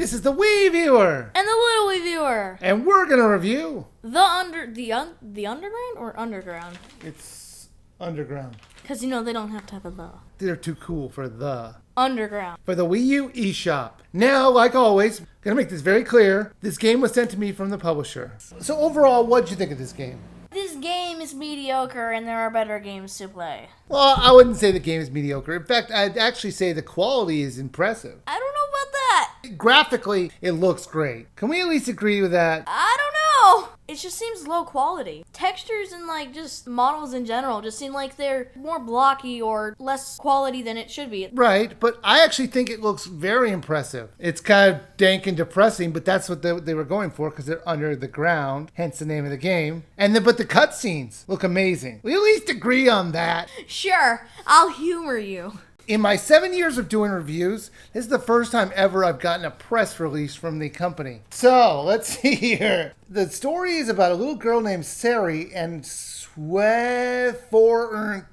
This is the Wiiviewer and the LilWiiviewer, and we're gonna review the underground or underground. It's underground. Because they don't have to have a the. They're too cool for the Underground. for the Wiiu Eshop. Now, like always, gonna make this very clear. This game was sent to me from the publisher. So overall, what'd you think of this game? This game is mediocre, and there are better games to play. Well, I wouldn't say the game is mediocre. In fact, I'd actually say the quality is impressive. I don't know about that. Graphically, it looks great. Can we at least agree with that? I don't know. It just seems low quality. Textures and just models in general just seem like they're more blocky or less quality than it should be. Right, but I actually think it looks very impressive. It's kind of dank and depressing, but that's what they were going for because they're under the ground, hence the name of the game. But the cutscenes look amazing. We at least agree on that. Sure, I'll humor you. In my 7 years of doing reviews, this is the first time ever I've gotten a press release from the company. So, let's see here. The story is about a little girl named Sari and Swefornk,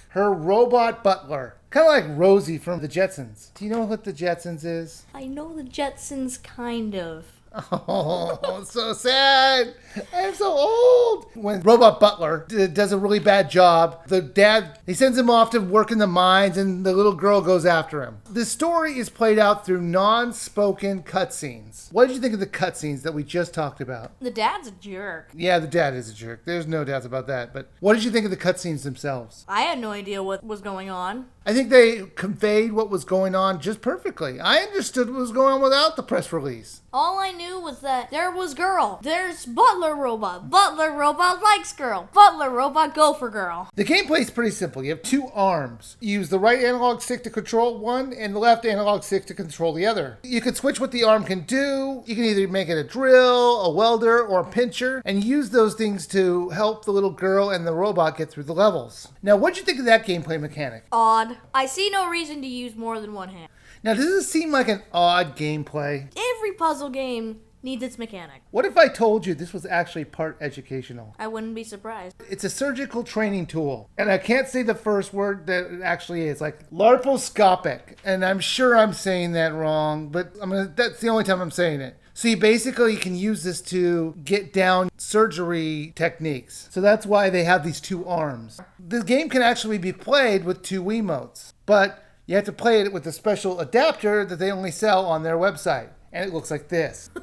her robot butler. Kind of like Rosie from the Jetsons. Do you know what the Jetsons is? I know the Jetsons, kind of. Oh, so sad. I'm so old. When Robot Butler does a really bad job, the dad, he sends him off to work in the mines and the little girl goes after him. The story is played out through non-spoken cutscenes. What did you think of the cutscenes that we just talked about? The dad's a jerk. Yeah, the dad is a jerk. There's no doubts about that. But what did you think of the cutscenes themselves? I had no idea what was going on. I think they conveyed what was going on just perfectly. I understood what was going on without the press release. All I knew was that there was girl. There's butler robot. Butler robot likes girl. Butler robot go for girl. The gameplay is pretty simple. You have two arms. You use the right analog stick to control one and the left analog stick to control the other. You can switch what the arm can do. You can either make it a drill, a welder, or a pincher, and use those things to help the little girl and the robot get through the levels. Now, what'd you think of that gameplay mechanic? Odd. I see no reason to use more than one hand. Now, does this seem like an odd gameplay? Every puzzle game needs its mechanic. What if I told you this was actually part educational? I wouldn't be surprised. It's a surgical training tool. And I can't say the first word that it actually is, like laparoscopic. And I'm sure I'm saying that wrong, but that's the only time I'm saying it. So you basically can use this to get down surgery techniques. So that's why they have these two arms. The game can actually be played with two Wiimotes, but you have to play it with a special adapter that they only sell on their website. And it looks like this. It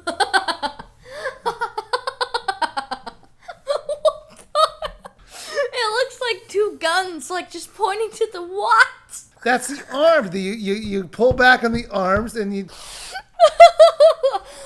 looks like two guns, just pointing to the what? That's the arm. You pull back on the arms and you...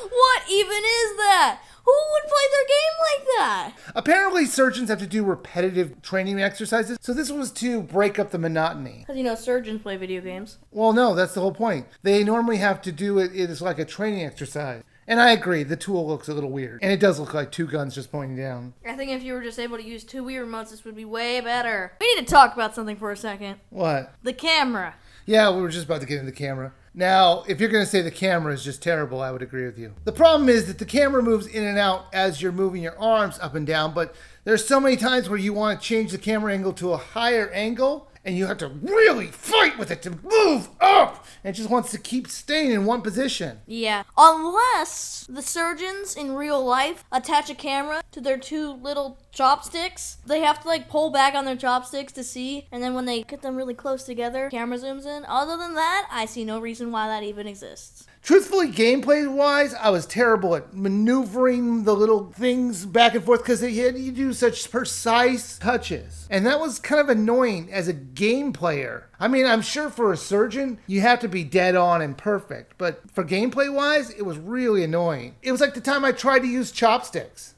What even is that? Who would play their game like that? Apparently, surgeons have to do repetitive training exercises, so this was to break up the monotony. Because, surgeons play video games. Well, no, that's the whole point. They normally have to do it as like a training exercise. And I agree, the tool looks a little weird. And it does look like two guns just pointing down. I think if you were just able to use two Wii remotes, this would be way better. We need to talk about something for a second. What? The camera. Yeah, we were just about to get into the camera. Now, if you're going to say the camera is just terrible, I would agree with you. The problem is that the camera moves in and out as you're moving your arms up and down, but there's so many times where you want to change the camera angle to a higher angle, and you have to really fight with it to move up. And it just wants to keep staying in one position. Yeah. Unless the surgeons in real life attach a camera to their two little chopsticks. They have to pull back on their chopsticks to see. And then when they get them really close together, camera zooms in. Other than that, I see no reason why that even exists. Truthfully, gameplay-wise, I was terrible at maneuvering the little things back and forth because you do such precise touches. And that was kind of annoying as a game player. I mean, I'm sure for a surgeon, you have to be dead on and perfect. But for gameplay-wise, it was really annoying. It was like the time I tried to use chopsticks.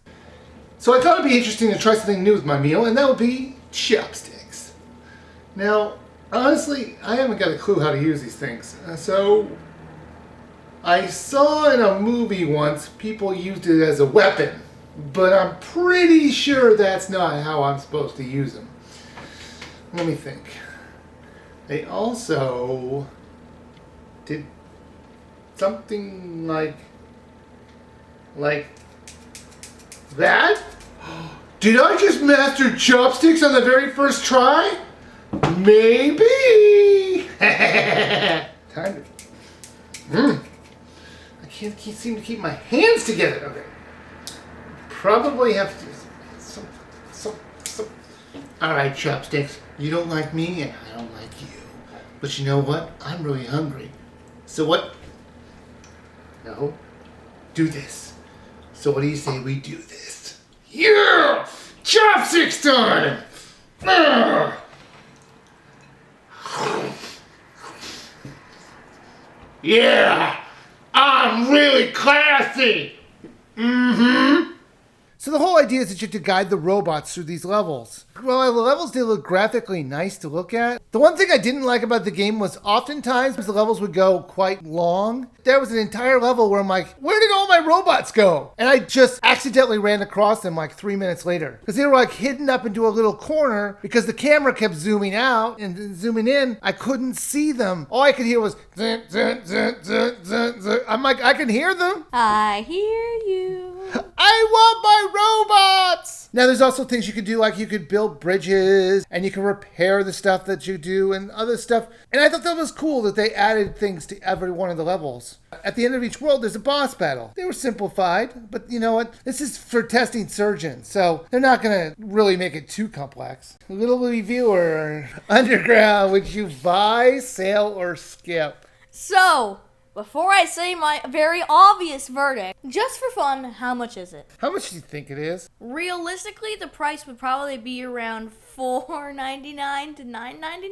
So I thought it'd be interesting to try something new with my meal, and that would be chopsticks. Now, honestly, I haven't got a clue how to use these things. So I saw in a movie once people used it as a weapon, but I'm pretty sure that's not how I'm supposed to use them. Let me think. They also did something like that? Did I just master chopsticks on the very first try? Maybe. Time to... seem to keep my hands together. Okay. Probably have to do some. All right, Chopsticks. You don't like me, and I don't like you. But you know what? I'm really hungry. So what? No. Do this. So what do you say we do this? Yeah! Chopsticks time! Ugh! Yeah! I'm really classy! Mm-hmm. So the whole idea is that you have to guide the robots through these levels. Well, the levels did look graphically nice to look at. The one thing I didn't like about the game was oftentimes the levels would go quite long. There was an entire level where I'm like, where did all my robots go? And I just accidentally ran across them like 3 minutes later. Because they were like hidden up into a little corner because the camera kept zooming out and zooming in. I couldn't see them. All I could hear was zin, zin, zin, zin, zin, zin. I'm like, I can hear them. I hear you. I want my robots! Now there's also things you could do, like you could build bridges and you can repair the stuff that you do and other stuff. And I thought that was cool that they added things to every one of the levels. At the end of each world, there's a boss battle. They were simplified, but you know what? This is for testing surgeons, so they're not going to really make it too complex. LilWiiviewer, Underground, would you buy, sell, or skip? So, before I say my very obvious verdict, just for fun, how much is it? How much do you think it is? Realistically, the price would probably be around $4.99 to $9.99.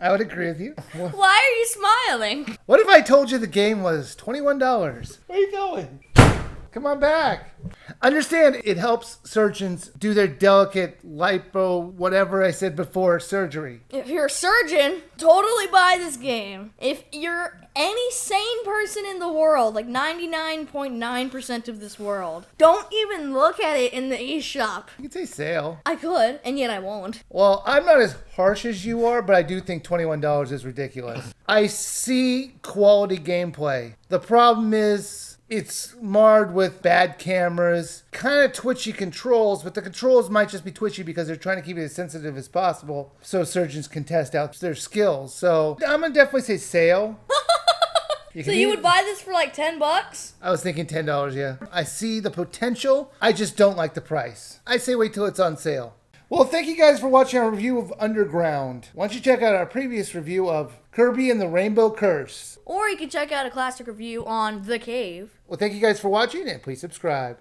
I would agree with you. Why are you smiling? What if I told you the game was $21? Where are you going? Come on back. Understand, it helps surgeons do their delicate lipo, whatever I said before, surgery. If you're a surgeon, totally buy this game. If you're any sane person in the world, like 99.9% of this world, don't even look at it in the eShop. You could say sale. I could, and yet I won't. Well, I'm not as harsh as you are, but I do think $21 is ridiculous. I see quality gameplay. The problem is it's marred with bad cameras, kind of twitchy controls, but the controls might just be twitchy because they're trying to keep it as sensitive as possible so surgeons can test out their skills. So I'm going to definitely say sale. So you would buy this for like $10? I was thinking $10, yeah. I see the potential. I just don't like the price. I say wait till it's on sale. Well, thank you guys for watching our review of Underground. Why don't you check out our previous review of Kirby and the Rainbow Curse. Or you can check out a classic review on The Cave. Well, thank you guys for watching and please subscribe.